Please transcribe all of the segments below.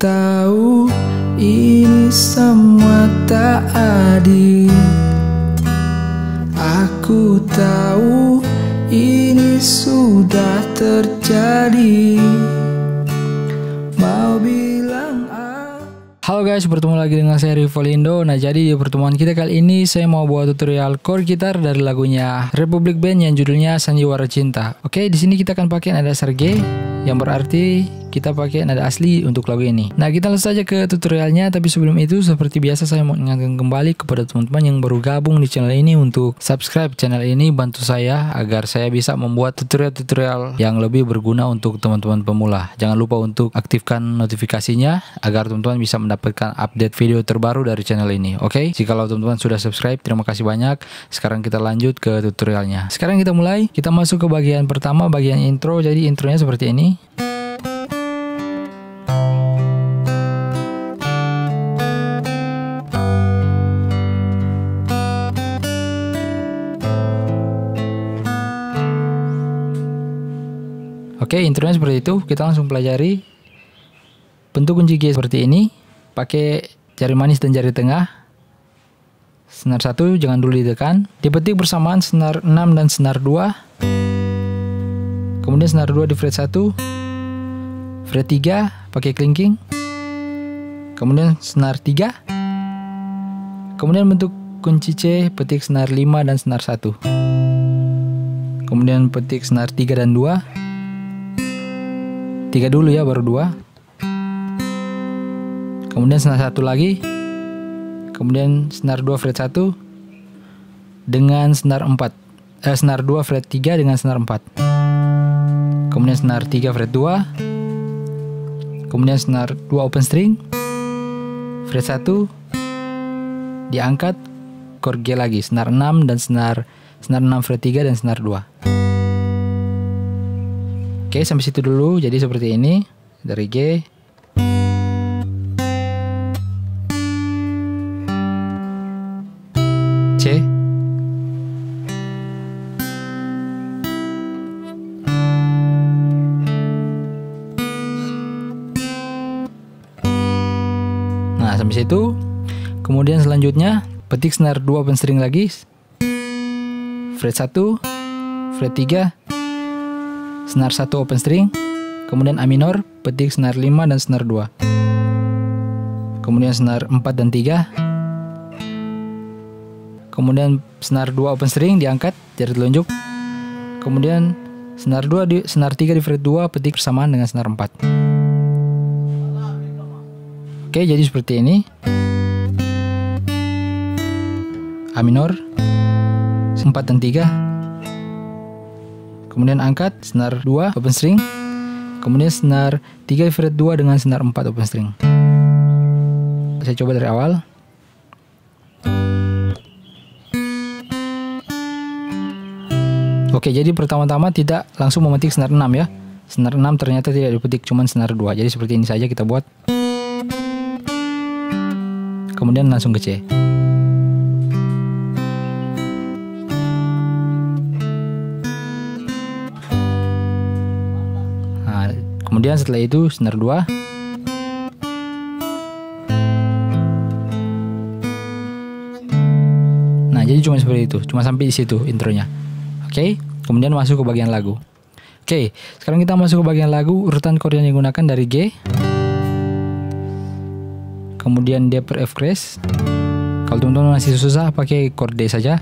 tahu ini semua tak adil. Aku tahu ini sudah terjadi. Mau bilang Halo guys, bertemu lagi dengan saya Rivolindo. Nah, jadi di pertemuan kita kali ini saya mau buat tutorial chord gitar dari lagunya Republic Band yang judulnya Sandiwara Cinta. Oke, di sini kita akan pakai nada dasar G, yang berarti kita pakai nada asli untuk lagu ini. Nah, kita langsung saja ke tutorialnya. Tapi sebelum itu, seperti biasa saya mau mengingatkan kembali kepada teman-teman yang baru gabung di channel ini untuk subscribe channel ini, bantu saya agar saya bisa membuat tutorial-tutorial yang lebih berguna untuk teman-teman pemula. Jangan lupa untuk aktifkan notifikasinya agar teman-teman bisa mendapatkan update video terbaru dari channel ini. Oke, jikalau teman-teman sudah subscribe, terima kasih banyak. Sekarang kita lanjut ke tutorialnya. Sekarang kita mulai. Kita masuk ke bagian pertama, bagian intro. Jadi intronya seperti ini. Oke, intronya seperti itu. Kita langsung pelajari. Bentuk kunci G seperti ini. Pakai jari manis dan jari tengah. Senar 1 jangan dulu ditekan. Dipetik bersamaan senar 6 dan senar 2. Kemudian senar 2 di fret 1. Fret 3 pakai clinking. Kemudian senar 3. Kemudian bentuk kunci C, petik senar 5 dan senar 1. Kemudian petik senar 3 dan 2. 3 dulu ya, baru 2. Kemudian senar 1 lagi. Kemudian senar 2 fret 1 dengan senar 4. Senar 2 fret 3 dengan senar 4. Kemudian senar 3 fret 2. Kemudian senar 2 open string. Fret 1 diangkat, chord G lagi, senar 6 dan senar 6 fret 3 dan senar 2. Oke, sampai situ dulu. Jadi seperti ini dari G. C. Nah, sampai situ. Kemudian selanjutnya petik senar 2 open string lagi. Fret 1, fret 3. Senar 1 open string, kemudian A minor, petik senar 5 dan senar 2. Kemudian senar 4 dan 3. Kemudian senar 2 open string diangkat, jari telunjuk. Kemudian senar 2 di senar 3 di fret 2, petik bersamaan dengan senar 4. Oke, jadi seperti ini. A minor, 4 dan 3. Kemudian angkat senar 2 open string. Kemudian senar 3 fret 2 dengan senar 4 open string. Saya coba dari awal. Oke, jadi pertama-tama tidak langsung memetik senar 6 ya. Senar 6 ternyata tidak dipetik, cuman senar 2. Jadi seperti ini saja kita buat. Kemudian langsung ke C. Kemudian setelah itu senar 2. Nah, jadi cuma seperti itu, cuma sampai di situ intronya. Oke, kemudian masuk ke bagian lagu. Oke, sekarang kita masuk ke bagian lagu. Urutan chord yang digunakan dari G. Kemudian D per F crash. Kalau teman-teman masih susah, pakai chord D saja.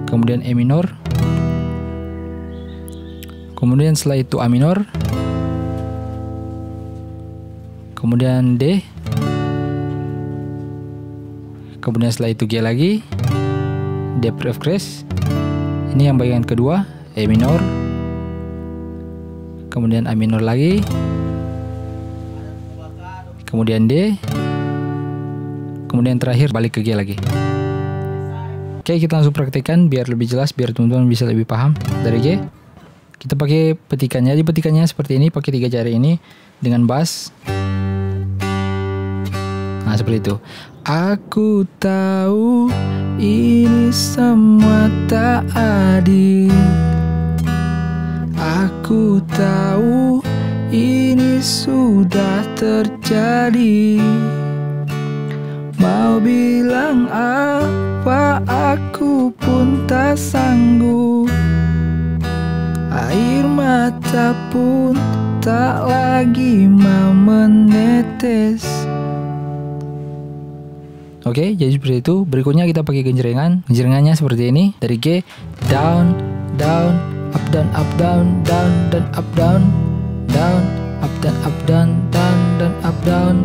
Kemudian E minor. Kemudian setelah itu A minor. Kemudian D. Kemudian setelah itu G lagi. D per F crash. Ini yang bagian kedua, E minor. Kemudian A minor lagi. Kemudian D. Kemudian terakhir balik ke G lagi. Oke, kita langsung praktekkan biar lebih jelas, biar teman-teman bisa lebih paham. Dari G kita pakai petikannya. Jadi petikannya seperti ini, pakai 3 jari ini dengan bass. Nah, seperti itu. Aku tahu ini semua tak adil. Aku tahu ini sudah terjadi. Mau bilang apa aku pun tak sanggup. Air mata pun tak lagi mau menetes. Oke, jadi seperti itu. Berikutnya kita pakai genjrengan. Genjrengannya seperti ini. Dari G, down, down, up down, up down, down dan up down, down, up dan up down, down dan up down,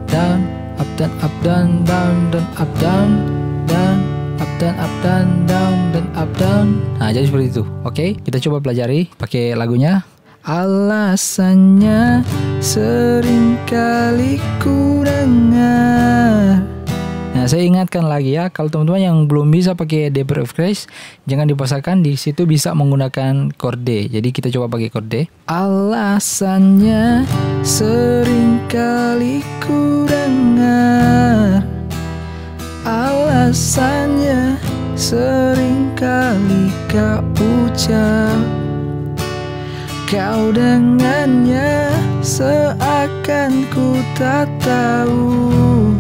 down, up dan up down, down dan up down, down, up dan up down, down dan up down. Nah, jadi seperti itu. Oke, kita coba pelajari pakai lagunya. Alasannya sering kali ku dengar. Nah, saya ingatkan lagi ya, kalau teman-teman yang belum bisa pakai D of Christ, jangan dipaksakan, di situ bisa menggunakan chord D. Jadi kita coba pakai chord D. Alasannya sering kali ku dengar. Alasannya sering kali kau ucap. Kau dengannya seakan ku tak tahu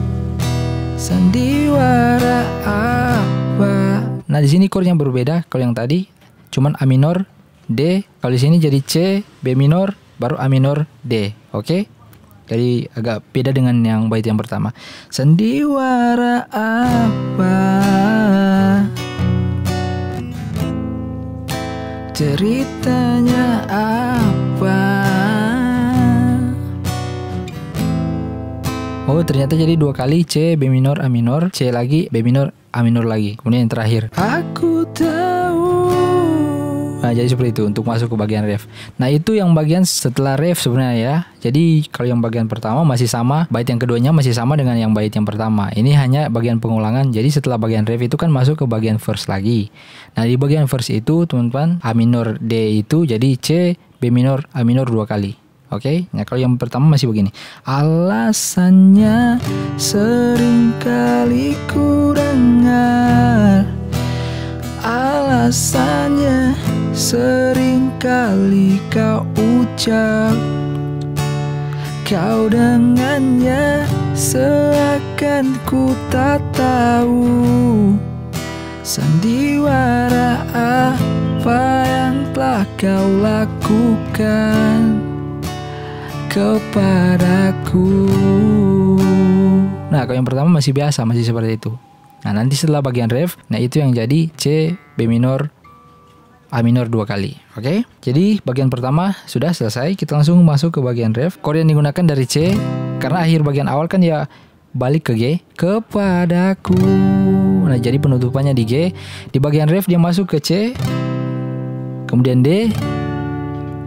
sandiwara apa. Nah, di sini chord yang berbeda. Kalau yang tadi cuman A minor, D. Kalau di sini jadi C, B minor, baru A minor, D. Oke? Jadi agak beda dengan yang bait yang pertama. Sandiwara apa? Ceritanya apa? Oh, ternyata jadi dua kali C, B minor, A minor, C lagi, B minor, A minor lagi. Kemudian yang terakhir. Aku tahu. Nah, jadi seperti itu untuk masuk ke bagian ref. Nah, itu yang bagian setelah ref sebenarnya ya. Jadi kalau yang bagian pertama masih sama, bait yang keduanya masih sama dengan yang bait yang pertama. Ini hanya bagian pengulangan. Jadi setelah bagian ref itu kan masuk ke bagian verse lagi. Nah, di bagian verse itu teman-teman, A minor, D itu jadi C, B minor, A minor dua kali. Oke, nah kalau yang pertama masih begini. Alasannya sering kali ku dengar. Alasannya sering kali kau ucap. Kau dengannya seakan ku tak tahu sandiwara apa yang telah kau lakukan kepadaku. Nah, kalau yang pertama masih biasa, masih seperti itu. Nah, nanti setelah bagian ref, nah itu yang jadi C, B minor, A minor dua kali. Oke? Jadi bagian pertama sudah selesai. Kita langsung masuk ke bagian ref. Chord yang digunakan dari C, karena akhir bagian awal kan ya balik ke G, kepadaku. Nah, jadi penutupannya di G. Di bagian ref dia masuk ke C, kemudian D,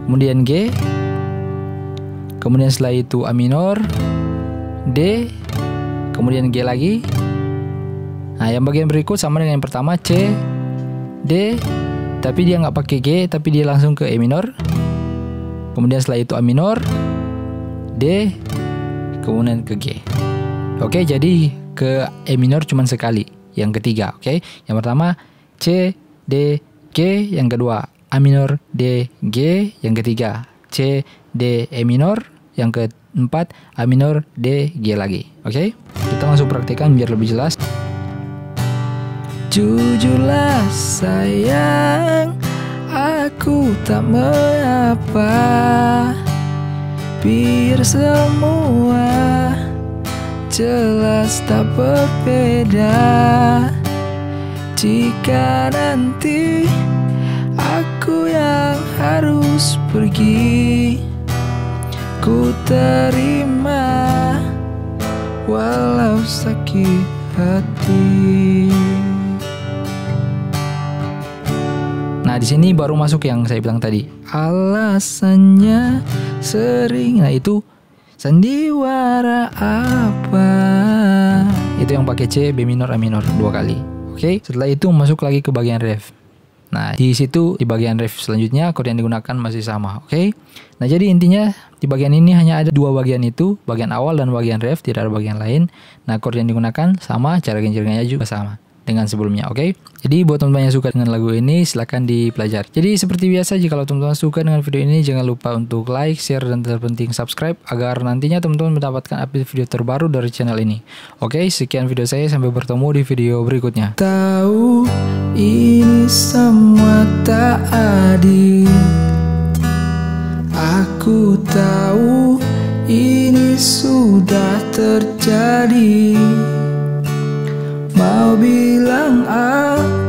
kemudian G, kemudian setelah itu A minor, D, kemudian G lagi. Nah, yang bagian berikut sama dengan yang pertama, C, D, tapi dia nggak pakai G, tapi dia langsung ke E minor. Kemudian setelah itu A minor, D, kemudian ke G. Oke, jadi ke E minor cuma sekali. Yang ketiga, oke. Yang pertama C, D, G. Yang kedua A minor, D, G. Yang ketiga C, D, E minor. Yang keempat A minor, D, G lagi. Oke, kita langsung praktekkan biar lebih jelas. Jujurlah sayang, aku tak mengapa. Biar semua jelas tak berbeda. Jika nanti aku yang harus pergi, ku terima walau sakit hati. Nah, di sini baru masuk yang saya bilang tadi. Alasannya sering, nah itu sandiwara apa? Itu yang pakai C, B minor, A minor dua kali. Oke, setelah itu masuk lagi ke bagian ref. Nah, di situ di bagian ref selanjutnya chord yang digunakan masih sama. Oke. Nah, jadi intinya di bagian ini hanya ada dua bagian itu, bagian awal dan bagian ref, tidak ada bagian lain. Nah, chord yang digunakan sama, cara genjrengannya juga sama. dengan sebelumnya. Oke. Jadi buat teman-teman yang suka dengan lagu ini silahkan dipelajari. Jadi seperti biasa, jika teman-teman suka dengan video ini jangan lupa untuk like, share, dan terpenting subscribe agar nantinya teman-teman mendapatkan update video terbaru dari channel ini. Oke, sekian video saya, sampai bertemu di video berikutnya. Tahu ini semua tak adil. Aku tahu ini sudah terjadi. Mau bilang apa